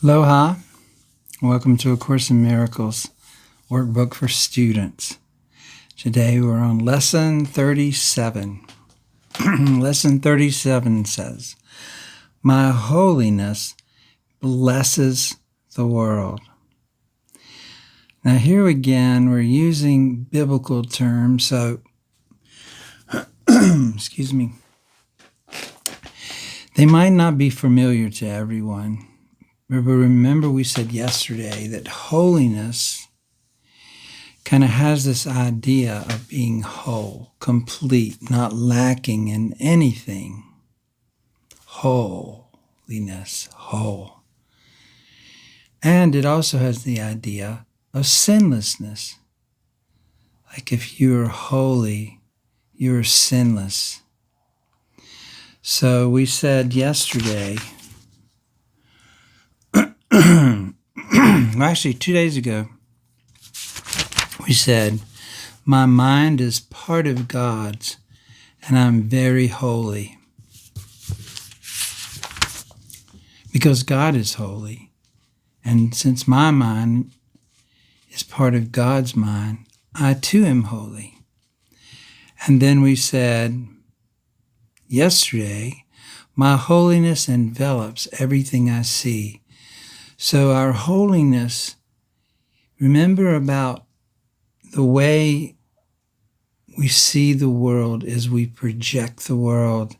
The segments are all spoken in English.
Aloha. Welcome to A Course in Miracles, Workbook for Students. Today we're on Lesson 37. Lesson 37 says, "My holiness blesses the world." Now here again, we're using biblical terms, so, excuse me, they might not be familiar to everyone. But remember we said yesterday that holiness kind of has this idea of being whole, complete, not lacking in anything. Holiness, whole. And it also has the idea of sinlessness. Like if you're holy, you're sinless. So we said yesterday, actually 2 days ago, we said, my mind is part of God's and I'm very holy. Because God is holy. And since my mind is part of God's mind, I too am holy. And then we said yesterday, my holiness envelops everything I see. So our holiness, remember about the way we see the world is we project the world.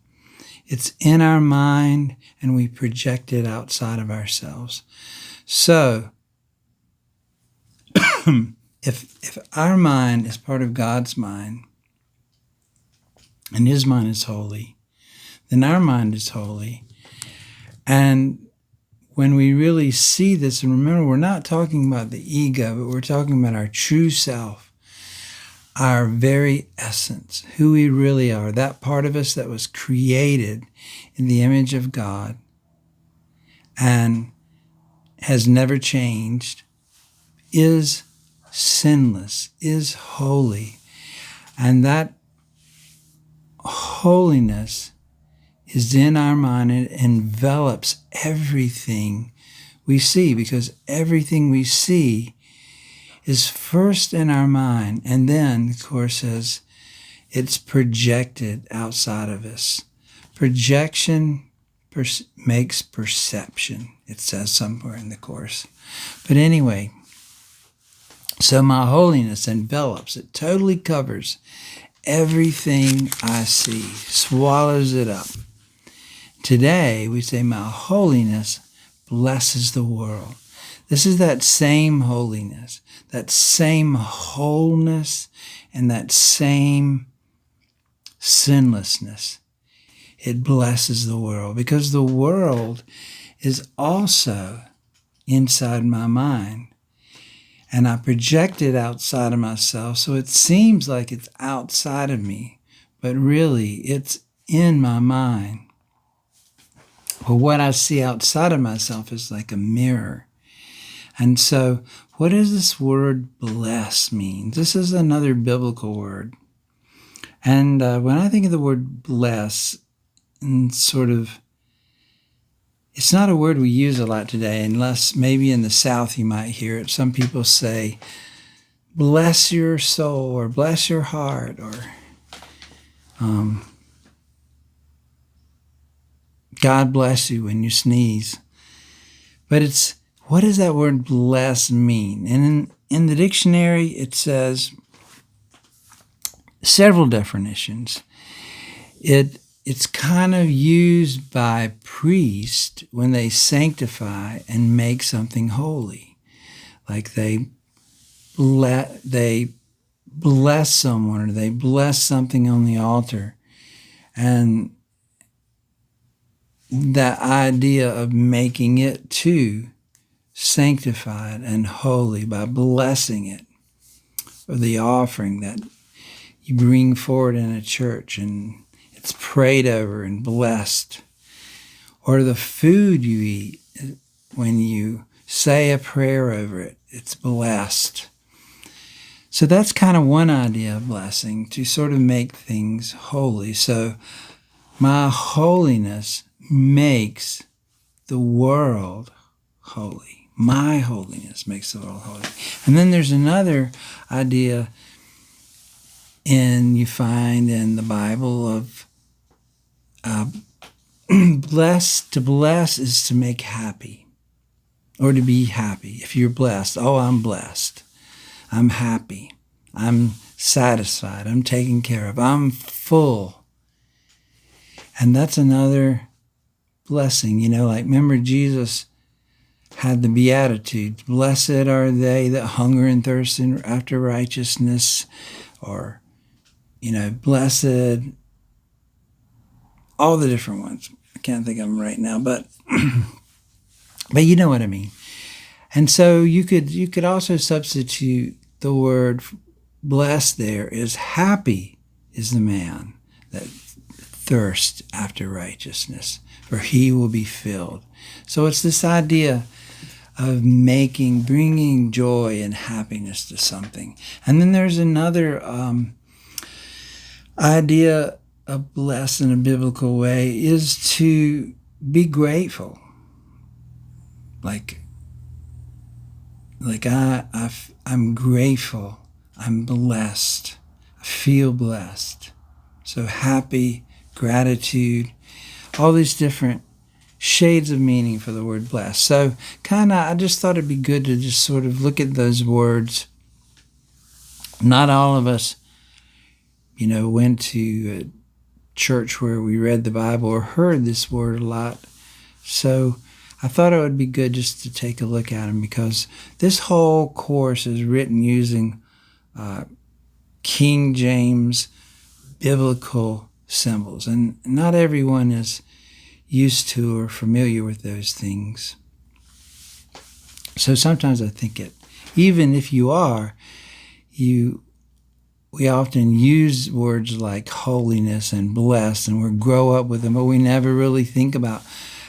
It's in our mind and we project it outside of ourselves. So if our mind is part of God's mind and His mind is holy, then our mind is holy. And when we really see this, and remember, we're not talking about the ego, but we're talking about our true self, our very essence, who we really are, that part of us that was created in the image of God and has never changed, is sinless, is holy. And that holiness is in our mind. It envelops everything we see, because everything we see is first in our mind, and then, of course, as it's projected outside of us. Projection makes perception, it says somewhere in the Course. But anyway, so my holiness envelops, it totally covers everything I see, swallows it up. Today, we say, my holiness blesses the world. This is that same holiness, that same wholeness, and that same sinlessness. It blesses the world because the world is also inside my mind. And I project it outside of myself, so it seems like it's outside of me, but really it's in my mind. Well, what I see outside of myself is like a mirror. And so what does this word bless mean? This is another biblical word. And when I think of the word bless, and it's not a word we use a lot today, unless maybe in the South you might hear it. Some people say, bless your soul, or bless your heart, or God bless you when you sneeze. But what does that word bless mean? And in the dictionary, it says several definitions. It's kind of used by priests when they sanctify and make something holy. Like they bless someone, or they bless something on the altar. And that idea of making it too sanctified and holy by blessing it, or the offering that you bring forward in a church and it's prayed over and blessed, or the food you eat, when you say a prayer over it, it's blessed. So that's kind of one idea of blessing, to sort of make things holy. So my holiness makes the world holy. My holiness makes the world holy. And then there's another idea you find in the Bible of to bless is to make happy, or to be happy. If you're blessed, oh, I'm blessed. I'm happy. I'm satisfied. I'm taken care of. I'm full. And that's another blessing. Like remember Jesus had the Beatitudes. Blessed are they that hunger and thirst after righteousness, or, blessed, all the different ones. I can't think of them right now, but you know what I mean. And so you could also substitute the word blessed there is happy is the man that thirsts after righteousness, for he will be filled. So it's this idea of bringing joy and happiness to something. And then there's another idea of blessed in a biblical way is to be grateful. Like I'm grateful. I'm blessed. I feel blessed. So happy, gratitude, all these different shades of meaning for the word blessed. So I just thought it'd be good to just sort of look at those words. Not all of us, went to a church where we read the Bible or heard this word a lot. So I thought it would be good just to take a look at them, because this whole course is written using King James biblical symbols, and not everyone is used to or familiar with those things. So sometimes I think even if you are, we often use words like holiness and blessed, and we grow up with them, but we never really think about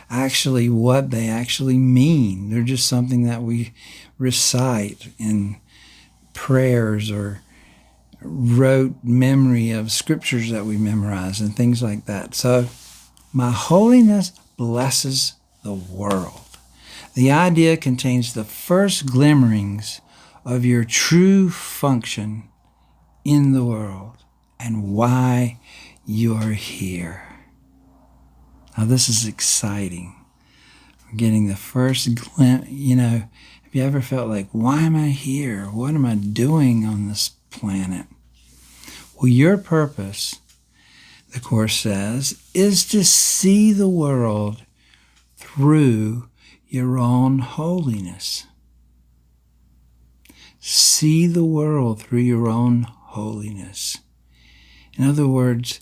actually what they actually mean. They're just something that we recite in prayers or rote memory of scriptures that we memorize and things like that. So my holiness blesses the world. The idea contains the first glimmerings of your true function in the world and why you're here. Now this is exciting. We're getting the first glimpse. Have you ever felt like, why am I here? What am I doing on this planet? Well, your purpose, the Course says, is to see the world through your own holiness. See the world through your own holiness. In other words,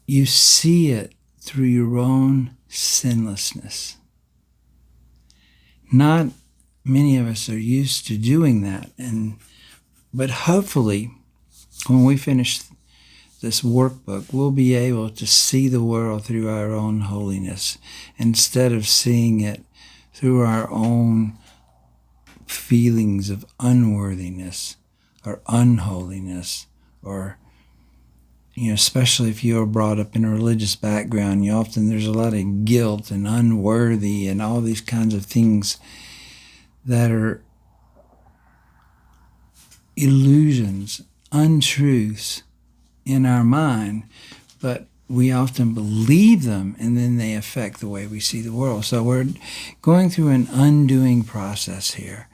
you see it through your own sinlessness. Not many of us are used to doing that, but hopefully, when we finish this workbook, we'll be able to see the world through our own holiness instead of seeing it through our own feelings of unworthiness or unholiness, or especially if you are brought up in a religious background, there's a lot of guilt and unworthy and all these kinds of things that are illusions, untruths in our mind, but we often believe them, and then they affect the way we see the world. So we're going through an undoing process here.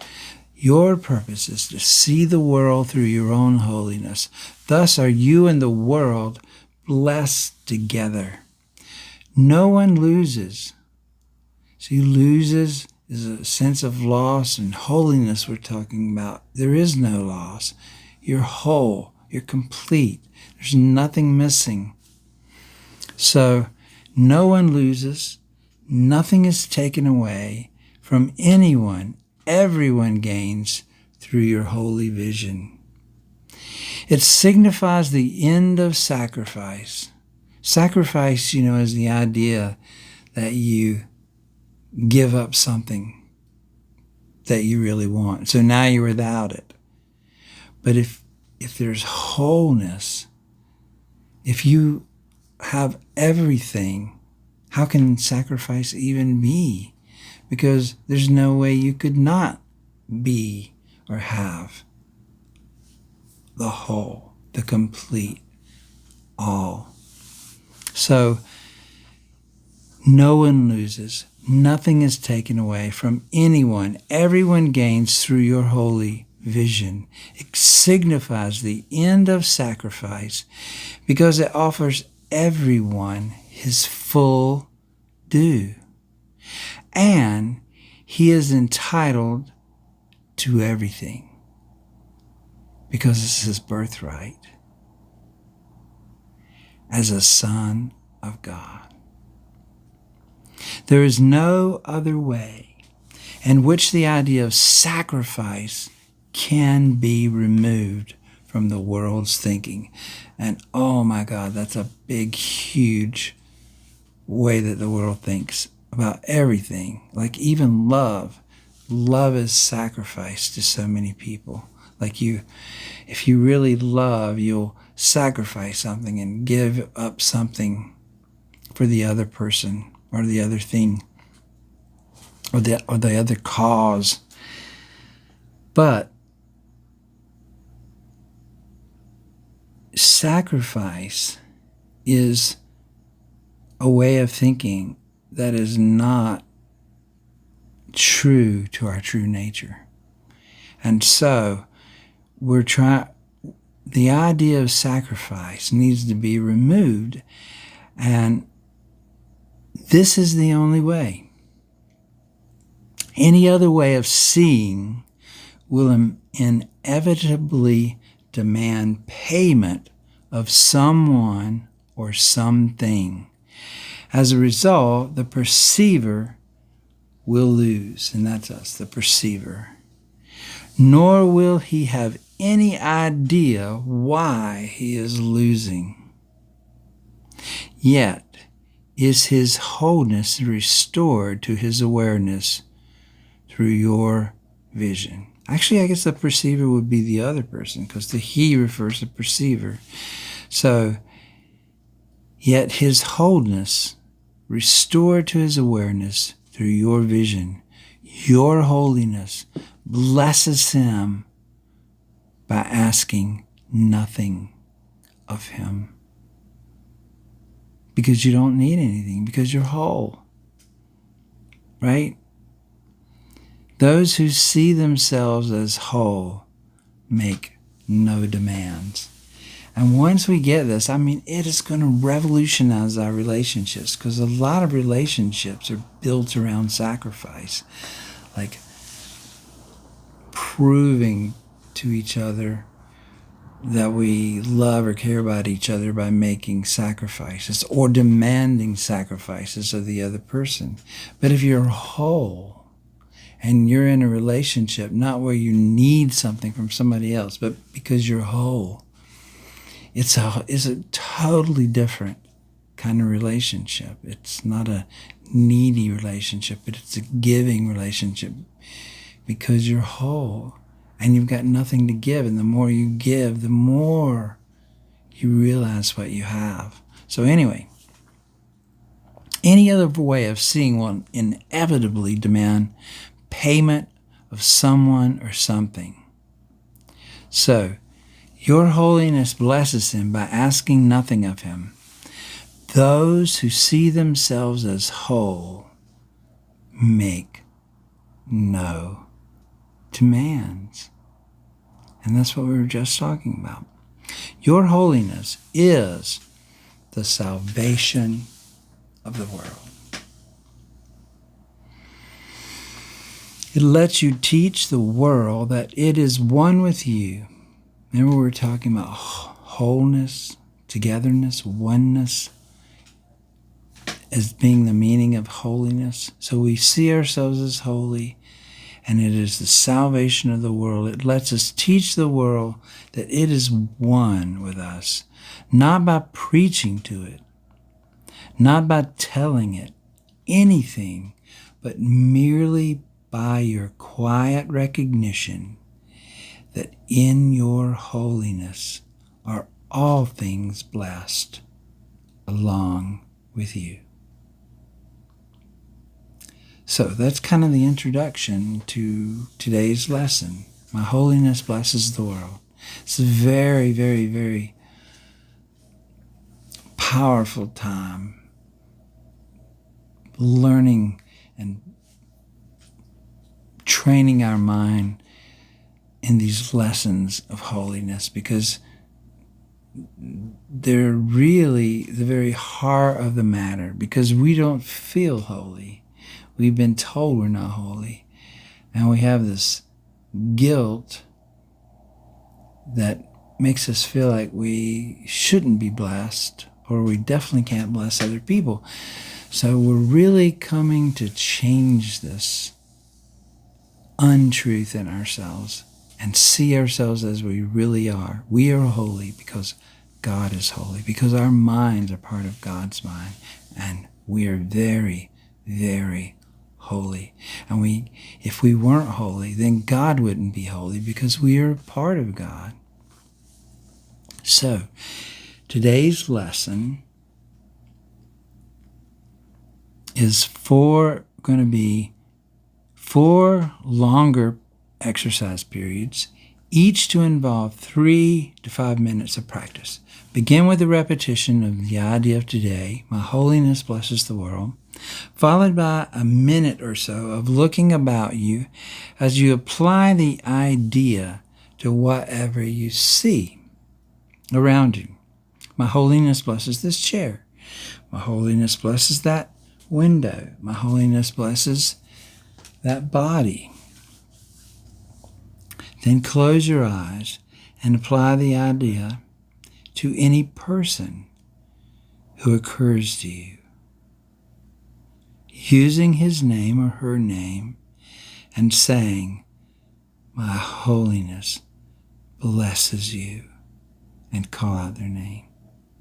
Your purpose is to see the world through your own holiness. Thus are you and the world blessed together. No one loses. See, loses is a sense of loss, and holiness we're talking about. There is no loss. You're whole. You're complete. There's nothing missing. So no one loses. Nothing is taken away from anyone. Everyone gains through your holy vision. It signifies the end of sacrifice. Sacrifice, is the idea that you give up something that you really want. So now you're without it. But if there's wholeness, if you have everything, how can sacrifice even be? because there's no way you could not be or have the whole, the complete, all. So no one loses. Nothing is taken away from anyone. Everyone gains through your holy vision. It signifies the end of sacrifice because it offers everyone his full due. And he is entitled to everything because it's his birthright as a son of God. There is no other way in which the idea of sacrifice can be removed from the world's thinking. And oh my God, that's a big, huge way that the world thinks about everything. Like even love. Love is sacrifice to so many people. Like if you really love, you'll sacrifice something and give up something for the other person or the other thing or the other cause. But sacrifice is a way of thinking that is not true to our true nature. And so the idea of sacrifice needs to be removed, and this is the only way. Any other way of seeing will inevitably demand payment of someone or something. As a result, the perceiver will lose, and that's us, the perceiver. Nor will he have any idea why he is losing. Yet is his wholeness restored to his awareness through your vision. Actually, I guess the perceiver would be the other person, because the he refers to perceiver. So, yet his wholeness restored to his awareness through your vision. Your holiness blesses him by asking nothing of him. Because you don't need anything, because you're whole. Right? Those who see themselves as whole make no demands. And once we get this, it is going to revolutionize our relationships, because a lot of relationships are built around sacrifice. Like proving to each other that we love or care about each other by making sacrifices or demanding sacrifices of the other person. But if you're whole and you're in a relationship, not where you need something from somebody else, but because you're whole, it's a totally different kind of relationship. It's not a needy relationship, but it's a giving relationship because you're whole and you've got nothing to give. And the more you give, the more you realize what you have. So anyway, any other way of seeing will inevitably demand payment of someone or something. So, your holiness blesses him by asking nothing of him. Those who see themselves as whole make no demands. And that's what we were just talking about. Your holiness is the salvation of the world. It lets you teach the world that it is one with you. Remember, we were talking about wholeness, togetherness, oneness as being the meaning of holiness. So we see ourselves as holy, and it is the salvation of the world. It lets us teach the world that it is one with us, not by preaching to it, not by telling it anything, but merely by your quiet recognition that in your holiness are all things blessed along with you. So that's kind of the introduction to today's lesson. My holiness blesses the world. It's a very, very, very powerful time learning and training our mind in these lessons of holiness, because they're really the very heart of the matter, because we don't feel holy. We've been told we're not holy, and we have this guilt that makes us feel like we shouldn't be blessed, or we definitely can't bless other people. So we're really coming to change this untruth in ourselves and see ourselves as we really are. We are holy because God is holy, because our minds are part of God's mind, and we are very, very holy. And if we weren't holy, then God wouldn't be holy, because we are part of God. So, today's lesson is going to be 4 longer exercise periods, each to involve 3 to 5 minutes of practice. Begin with the repetition of the idea of today, my holiness blesses the world, followed by a minute or so of looking about you as you apply the idea to whatever you see around you. My holiness blesses this chair. My holiness blesses that window. My holiness blesses that body. Then close your eyes and apply the idea to any person who occurs to you, using his name or her name and saying, my holiness blesses you, and call out their name.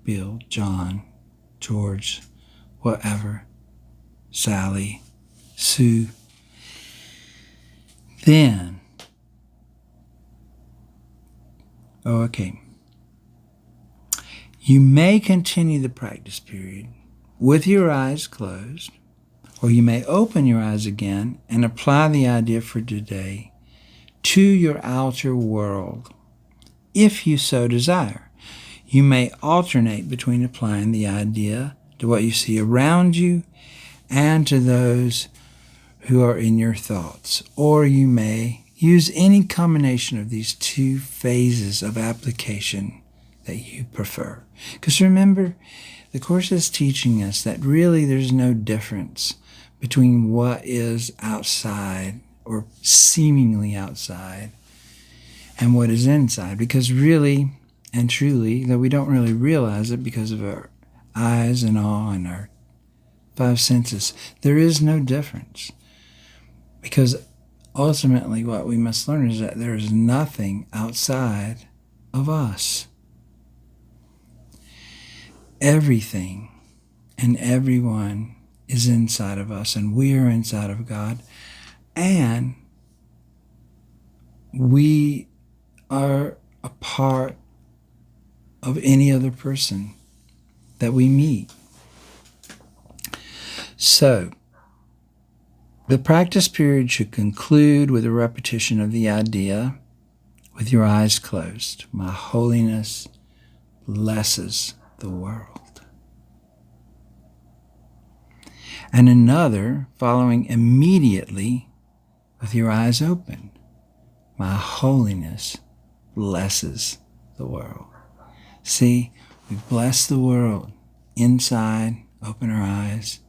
Bill, John, George, whatever, Sally, Sue. Then, you may continue the practice period with your eyes closed, or you may open your eyes again and apply the idea for today to your outer world, if you so desire. You may alternate between applying the idea to what you see around you and to those who are in your thoughts, or you may use any combination of these 2 phases of application that you prefer. Because remember, the Course is teaching us that really there's no difference between what is outside or seemingly outside and what is inside. Because really and truly, though we don't really realize it because of our eyes and all and our 5 senses, there is no difference. Because ultimately what we must learn is that there is nothing outside of us. Everything and everyone is inside of us, and we are inside of God, and we are a part of any other person that we meet. So, the practice period should conclude with a repetition of the idea with your eyes closed. My holiness blesses the world. And another following immediately with your eyes open. My holiness blesses the world. See, we bless the world inside, open our eyes.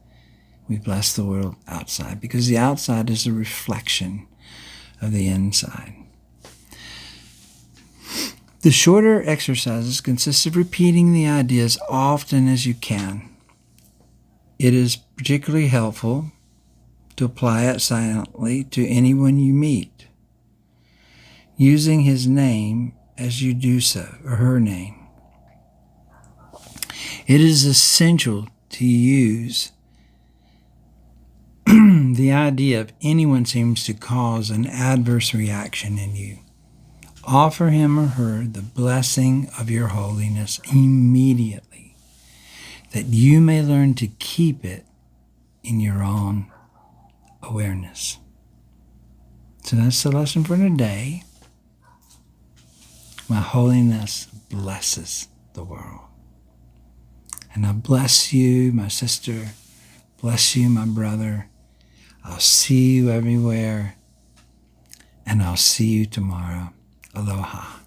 We bless the world outside, because the outside is a reflection of the inside. The shorter exercises consist of repeating the idea as often as you can. It is particularly helpful to apply it silently to anyone you meet, using his name as you do so, or her name. It is essential to use the idea if anyone seems to cause an adverse reaction in you. Offer him or her the blessing of your holiness immediately, that you may learn to keep it in your own awareness. So that's the lesson for today. My holiness blesses the world. And I bless you, my sister. Bless you, my brother. I'll see you everywhere. And I'll see you tomorrow. Aloha.